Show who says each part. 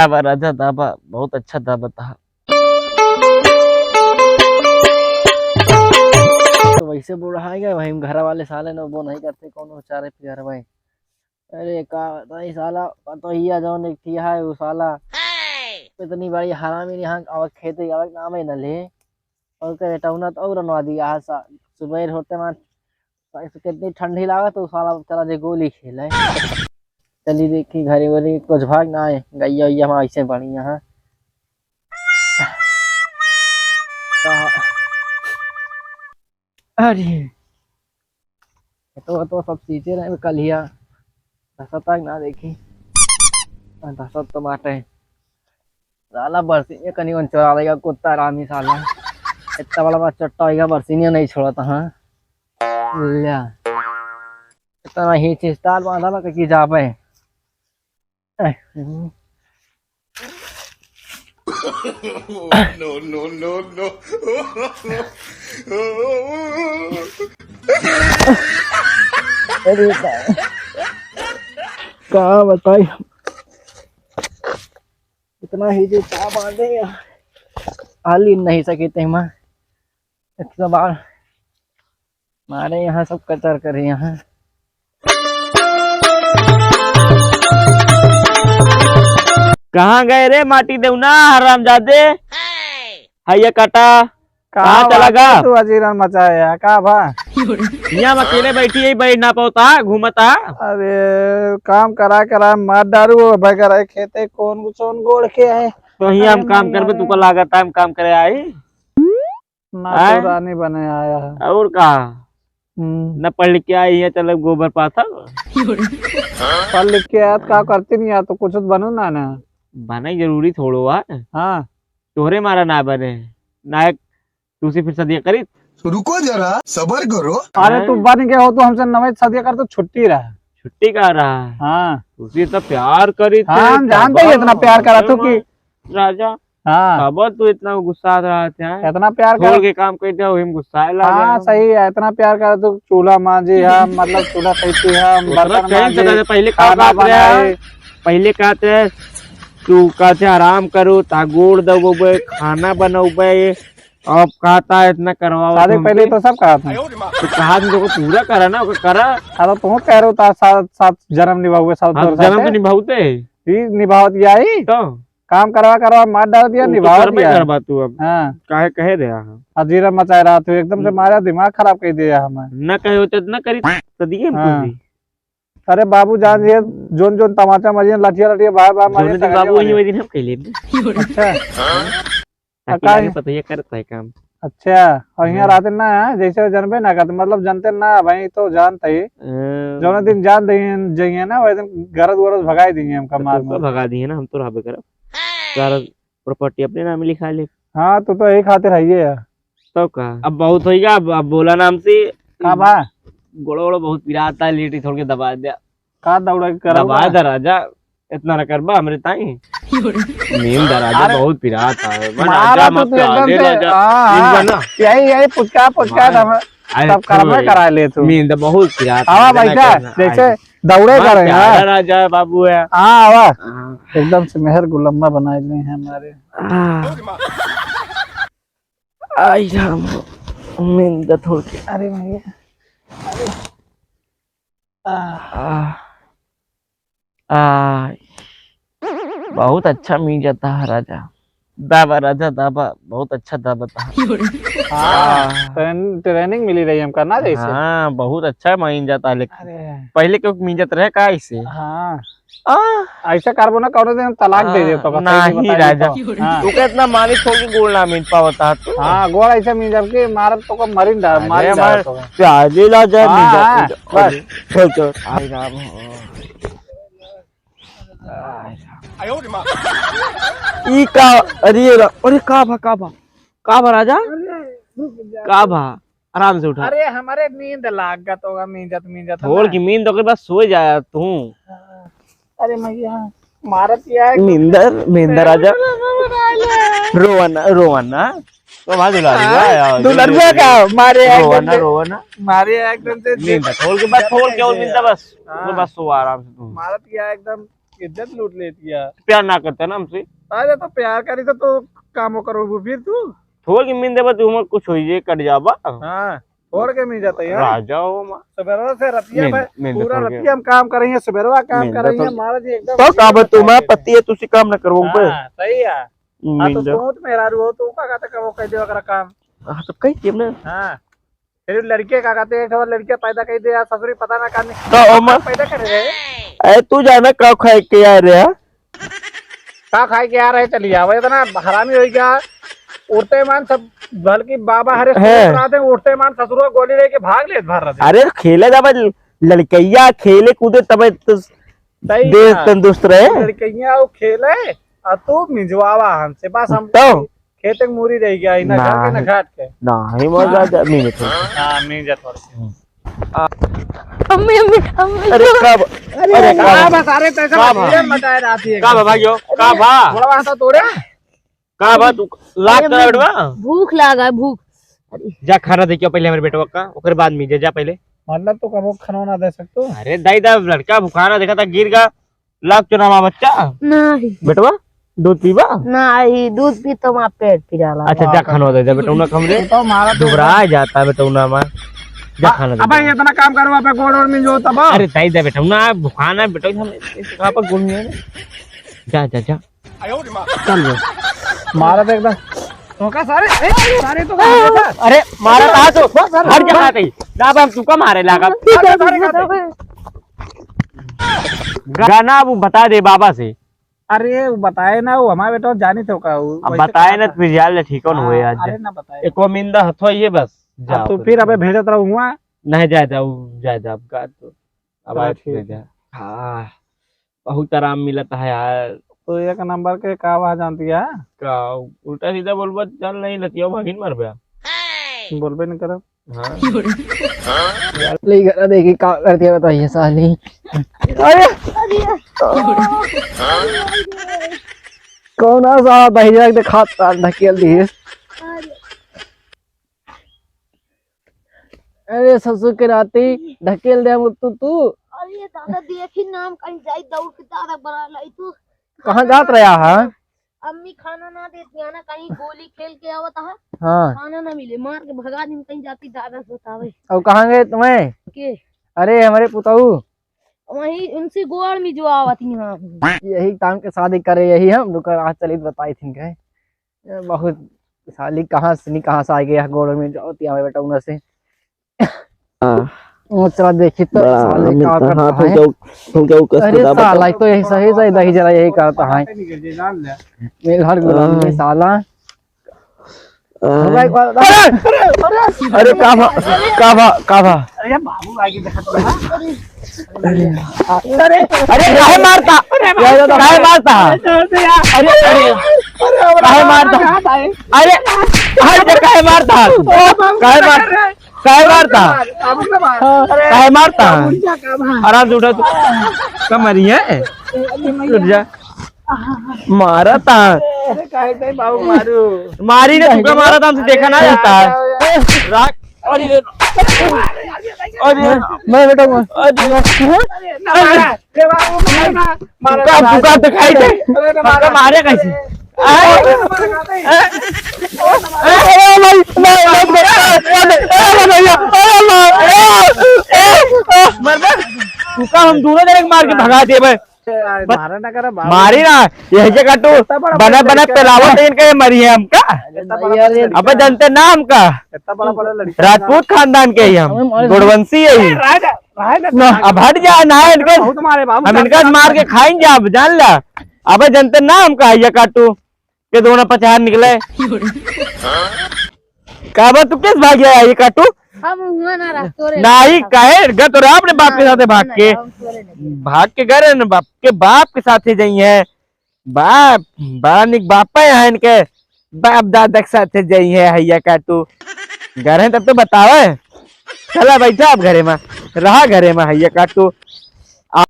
Speaker 1: राजा दाबा बहुत अच्छा दाबा था। तो वैसे बुढ़ाएगा भाई, घर वाले साले ने वो नहीं करते कौन चारे प्यार भाई। अरे का नहीं साला तो ही आ जाओ नहीं किया है वो साला इतनी बड़ी हरामी यहाँ आवक खेती आवक नाम ही न ले और के टौना तो और रनवा दिया है सुबह होते मान कितनी ठंडी लागत तो साला चला जे गोली खेले। चली देखी घरे वरी कुछ भाग ना आए गैया वैया हम ऐसे बनी यहाँ अरे तो सब सींचे रहे कलिया दसत तक ना देखी दसत तो माटे साला बरसी कहीं चला देगा कुत्ता रामी साला इतना बड़ा बड़ा चट्टा होगा बरसीनिया नहीं छोड़ता। हाँ इतना ही चीज ताल बांधा ना कहीं जा पाए।
Speaker 2: No, no, no, no.
Speaker 1: कहा बताई इतना ही जो चा बांधे हाल ही नहीं सके थे बार मारे यहाँ सब कचर करे यहाँ। कहाँ गए रे माटी देवना हरामजादे हैया काटा कहाँ चला गा
Speaker 3: तू अजीरन मचाया का भा
Speaker 1: यहाँ अकेले बैठी है बैठ ना पाता घूमता।
Speaker 3: अरे काम करा मार डारू बगैर खेते कौन गोड़ के है
Speaker 1: तो यहाँ हम काम करबे तुको लागत है हम काम करे आई
Speaker 3: ना तो रानी बने आया है
Speaker 1: और कहा न पढ़ लिख के आई है चल गोबर पाथा
Speaker 3: पढ़ लिख के आया का करती नहीं आ तो कुछ बनू ना
Speaker 1: बना जरूरी थोड़ो
Speaker 3: हाँ
Speaker 1: तोहरे मारा ना बने नायक तुसी फिर सदिया करी
Speaker 2: रुको जरा सबर करो।
Speaker 3: अरे तू बन गया हो तो हमसे नवे सदिया कर तो छुट्टी रहा
Speaker 1: छुट्टी का रहा है।
Speaker 3: हाँ
Speaker 1: तुसी तो प्यार करी
Speaker 3: हाँ हम जानते ही इतना प्यार करा तू की
Speaker 1: राजा।
Speaker 3: हाँ
Speaker 1: अब तू इतना गुस्सा रहा था
Speaker 3: इतना प्यार
Speaker 1: कर के काम कर दिया वही गुस्सा
Speaker 3: हाँ सही है इतना प्यार करा तू चूल्हा मांझी है मतलब चूल्हा खींची है बर्तन मांझी
Speaker 1: पहले
Speaker 3: खाना बनाए
Speaker 1: पहले कहते तू कहते आराम करो ता गोड़ दबोबे खाना बनोबे अब कहता है इतना करवाओ
Speaker 3: शादी पहले तो सब कहा था
Speaker 1: तो कहा तुमको पूरा करा ना करा
Speaker 3: तो तुम कह रहे हो सात जन्म निभाओगे
Speaker 1: जन्म तो निभाते
Speaker 3: निभाव दिया ही
Speaker 1: तो
Speaker 3: काम करवा मार डाल दिया निभाव दिया
Speaker 1: करवा तू अब
Speaker 3: हाँ
Speaker 1: काहे कहे दे
Speaker 3: अजीरा मचा रहा तू एकदम से मारा दिमाग खराब कर दिया हमें
Speaker 1: न कहे होते न करी तो दिए
Speaker 3: अरे बाबू जान ये जोन जोन तमाचा मरिए लठिया लठिया बाहर बाहर मारे
Speaker 1: बाबू वही दिन हम कहले
Speaker 3: अच्छा
Speaker 1: पता ये करता है काम।
Speaker 3: अच्छा और यहाँ रहते ना जैसे जनबे ना करते मतलब जानते ना भाई तो जानते ही जो दिन जान दिए ना वही दिन गरज वरज भगाई दिए हम कमाल में
Speaker 1: भगा दिए ना हम तो रहबे करब सारा प्रॉपर्टी अपने नाम लिखा ले।
Speaker 3: हाँ तो यही खातिर है ये
Speaker 1: तो का अब बहुत होगा अब बोला नाम से
Speaker 3: का बा
Speaker 1: गोड़ो गोड़ो बहुत पिराता है लेटी थोड़ के दबा दिया
Speaker 3: का दौड़ा कर
Speaker 1: दबा दे राजा इतना न करबा हमरे ताई नीम दराजा बहुत पिराता है
Speaker 3: मारा तो तू एकदम से हां यही पुचका सब कर्म करा ले तू
Speaker 1: नींद बहुत पिराता
Speaker 3: आवा बैठा जैसे दौड़े कर रहे हैं
Speaker 1: राजा बाबू है।
Speaker 3: हां आवा एकदम से मेहर गुलम्मा बनाए ले हैं हमारे
Speaker 1: आई राम नींद थोड़ के
Speaker 3: अरे भैया
Speaker 1: बहुत अच्छा मीन जाता है राजा दाबा राजा दाबा बहुत अच्छा दाबा था।
Speaker 3: ट्रेनिंग मिली रही हमका ना जैसे
Speaker 1: हाँ बहुत अच्छा मीन जाता है लेकिन पहले क्यों मीन जाता रहे का इसे
Speaker 3: हाँ ऐसा करबो ना करो दिन तलाक दे दे तो
Speaker 1: नहीं राजा तू के इतना मालिक होगी गोल ना मीन पावता तू
Speaker 3: हाँ गोल ऐसा मीन जब के मारत तो को मरिन डाल मारे मार
Speaker 1: प्याजे ला जा मीन चल चल आई राम ई का अरे का भा राजा का भा आराम से उठा।
Speaker 3: अरे हमारे नींद लाग गत होगा मींजत
Speaker 1: थोड़ की नींद तो के बस सो जाया तू।
Speaker 3: अरे भैया मारत या
Speaker 1: नींदर राजा रोवना तो वहां
Speaker 3: दुलरुआ का मारे
Speaker 1: रोवना
Speaker 3: मारे एकदम से
Speaker 1: नींद थोड़ के बस थोड़ के और नींद बस सो आराम से तू
Speaker 3: मारत या एकदम इज्जत लूट लेती है।
Speaker 4: प्यार ना करता ना हमसे।
Speaker 3: अरे तो प्यार करी तो काम करो फिर तू।
Speaker 4: थोड़ के मिल देबा तू कुछ हो जे कट जाबा।
Speaker 3: हाँ छोड़ के मिल जाता है
Speaker 4: राजा हो मां।
Speaker 3: सवेरा से रतिया में
Speaker 4: मिल
Speaker 3: पूरा
Speaker 4: छोड़ के।
Speaker 3: रतिया हम काम करेंगे, सवेरा काम
Speaker 4: मिल
Speaker 3: करेंगे
Speaker 4: छोड़-
Speaker 3: महाराज जी एकदम।
Speaker 4: तो काबा तू मैं पति है तुसी काम ना करबो पे।
Speaker 3: हाँ, सही है। हाँ तो
Speaker 4: मिल जा।
Speaker 3: तू तो मेरा रू तू का कहते वो कह दे अगर काम।
Speaker 4: हां तो कई केम ना।
Speaker 3: हाँ फिर लड़के का कहते एक लड़के पैदा कर दे यार, ससुरी पता ना करने
Speaker 4: तो ओ मां
Speaker 3: पैदा कर रहे
Speaker 4: ए तू जाना का खाए के आ रे।
Speaker 3: का खाए के आ रहे चलिए अब इतना हरामी हो गया। उड़ते मान सब बल्कि बाबा हरे
Speaker 4: है।
Speaker 3: रात में उड़ते मान ससुर गोली लेके भाग ले भर रहे।
Speaker 4: अरे खेले जाबा लड़कैया खेले कूदे तब
Speaker 3: सही
Speaker 4: देह
Speaker 3: है।
Speaker 4: तंदुरुस्त रहे।
Speaker 3: लड़कियां वो खेले और तू मिंजवावा हमसे बस हम
Speaker 4: तो
Speaker 3: खेत में मूरी रह गया ना घर के ना घाट के।
Speaker 4: नहीं मजा जा मिल तो।
Speaker 3: हाँ मिंजा थोड़ी।
Speaker 5: अम्मी अम्मी अम्मी
Speaker 4: अरे कब अरे
Speaker 3: कहाँ
Speaker 4: कब
Speaker 3: बस अरे पैसा
Speaker 4: का भा?
Speaker 3: मचाए राती है।
Speaker 4: का भाइयो का भा
Speaker 3: थोड़ा वहां तो तोड़े
Speaker 4: का भा तू लाख करोड़वा
Speaker 5: भूख लगा है भूख।
Speaker 4: जा खाना देखियो पहले हमरे बेटवा का ओकर बाद मिल जा पहले।
Speaker 3: मतलब तू कबो खाना ना दे सकतो।
Speaker 4: अरे दाई दा लड़का भुखाना देखा था गिर गया लाख चुनावा बच्चा
Speaker 5: नहीं
Speaker 4: बेटवा दूध पीवा।
Speaker 5: नहीं दूध पी तो वहाँ पेट पिराला।
Speaker 4: अच्छा जा खाना दे दे बेटा उना हमरे
Speaker 3: तो मारा तो
Speaker 4: दुबरा जाता बेटा उना में जा खाना दे
Speaker 3: अब
Speaker 4: दे।
Speaker 3: इतना काम करो पे गोड़ और मिंजो तब।
Speaker 4: अरे दाई दा बेटा उना भुखाना बेटा हम कहां पर गुण है जा जा जा चल बस
Speaker 3: मारा तो एकदम तो का सारे सारे तो
Speaker 4: अरे मारा था तो हर जगह पे ना अब तू का मारे लगा गाना वो बता दे बाबा से।
Speaker 3: अरे वो बताए ना वो हमारे बेटा जानी तो का
Speaker 4: अब बताए ना फिर यार ठीक हो हुए आज
Speaker 3: अरे ना बताए
Speaker 4: एको मिंदा हथो ये बस जा
Speaker 3: तो फिर अबे भेजत रहूंगा।
Speaker 4: नहीं जाए जा अब का तो अब
Speaker 3: चलो
Speaker 4: आज
Speaker 3: ठीक
Speaker 4: भेज जा। हाँ बहुत आराम मिलता है यार।
Speaker 3: तो एक नंबर के का आवाज जानती है
Speaker 4: का उल्टा सीधा बोलबा चल नहीं लतियो भागिन मर गया।
Speaker 3: बोलबे नहीं करब।
Speaker 4: हाँ
Speaker 1: ले घर देखी का करती है बताइए साली। अरे कौन सा दहिया के खाता ढकेल दिए। अरे ससुर के राती ढकेल दे तू
Speaker 5: अरे दादा देखी नाम कहीं जाई दौड़ के दादा बड़ा लाई तू।
Speaker 1: कहाँ जात रहा है।
Speaker 5: अम्मी खाना ना देती है ना, कहीं गोली खेल के आवत है
Speaker 1: हाँ
Speaker 5: खाना ना मिले मार के भगा दिन कहीं जाती दादा से बतावे
Speaker 1: अब कहाँ गए तुम्हें।
Speaker 5: के
Speaker 1: अरे हमारे पुताऊ
Speaker 5: वही उनसे गोड़ में जो आवत यहाँ।
Speaker 1: यही टाइम के शादी करे यही हम रुक आज चली बताई थी के बहुत साली कहाँ से आ गया गोड़ में जाओ हमारे बेटा उन्हें से। चला देखी तो साले क्या करता है। अरे साला तो यही सही सही दही जरा यही करता है मेरे घर गुलाम में साला।
Speaker 4: अरे काभा
Speaker 3: अरे बाबू आगे देखत
Speaker 4: अरे काहे मारता काहे मारता अरे काहे मारता अरे काहे मारता काहे मारता काहे मारता आराम से उठा तू कब मरी है उठ जा मारा था
Speaker 3: बाबू मारू
Speaker 4: मारी ने तुका मारा था हमसे देखा ना जाता है अरे
Speaker 1: मैं बेटा
Speaker 4: तुका दिखाई दे मारे कैसे तुका हम दोनों जने मार के भगा दिए भाई
Speaker 3: मारा ना करा बाबू
Speaker 4: मारी ना यही जगह तू बना बना पेलावत इनके मरी है हमका अब जनते ना हमका
Speaker 3: इतना बड़ा बड़ा लड़का
Speaker 4: राजपूत खानदान के ही हम गुड़वंशी है ही
Speaker 3: राजा
Speaker 4: अब हट जा ना इनके
Speaker 3: बहुत मारे बाबू
Speaker 4: हम इनका मार के खाएंगे अब जान ला अब जनते ना हमका ये काटू के दोनों पचास निकले काबा तू किस भाग गया ये काटू
Speaker 5: हम हुआ ना रास्तों रे
Speaker 4: नहीं कहे ग तो रहा अपने बाप के साथ भाग के गए न बाप के साथ ही जाई है बाप बड़ा निक बापा है इनके बाप दादा के साथ जाई है हैया काटू घर है तब तो बताओ चला बैठा आप घरे में रहा घरे में हैया काटू